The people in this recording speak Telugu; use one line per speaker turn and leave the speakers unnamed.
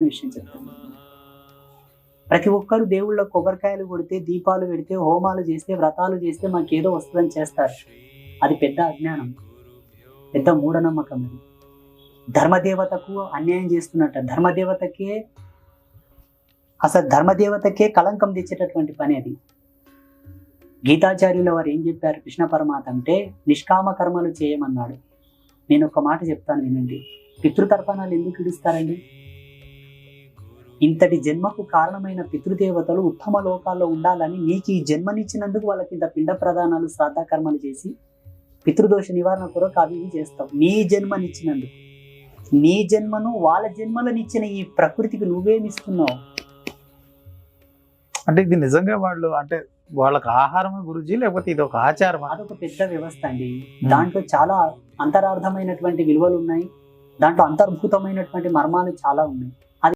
విషయం చెప్తాను. ప్రతి ఒక్కరు దేవుళ్ళ కొబ్బరికాయలు కొడితే, దీపాలు పెడితే, హోమాలు చేస్తే, వ్రతాలు చేస్తే మాకేదో వస్తదని చేస్తారు. అది పెద్ద అజ్ఞానం. పెద్ద మూఢనమ్మకం అది. ధర్మదేవతకు అన్యాయం చేస్తున్నట్ట. ధర్మదేవతకే కళంకం తెచ్చేటటువంటి పని అది. గీతాచార్యుల వారు ఏం చెప్పారు కృష్ణ పరమాత్మ అంటే, నిష్కామ కర్మలు చేయమన్నాడు. నేను ఒక మాట చెప్తాను వినండి. పితృతర్పణాలు ఎందుకు ఇడుస్తారండి? ఇంతటి జన్మకు కారణమైన పితృదేవతలు ఉత్తమ లోకాల్లో ఉండాలని నీకు ఈ జన్మనిచ్చినందుకు వాళ్ళకి ఇంత పిండ ప్రదానాలు శ్రాద్ధ కర్మలు చేసి పితృదోష నివారణ కొరకు అవి ఇవి చేస్తావు. నీ జన్మనిచ్చినందుకు. నీ జన్మను వాళ్ళ జన్మలనిచ్చిన ఈ ప్రకృతికి నువ్వేమిస్తున్నావు?
అంటే ఇది నిజంగా వాళ్ళు అంటే వాళ్ళకి ఆహారమే గురుజీ, లేకపోతే ఇది ఒక ఆచారం?
అదొక పెద్ద వ్యవస్థ అండి. దాంట్లో చాలా అంతరార్థమైనటువంటి విలువలు ఉన్నాయి. దాంట్లో అంతర్భూతమైనటువంటి మర్మాలు చాలా ఉన్నాయి.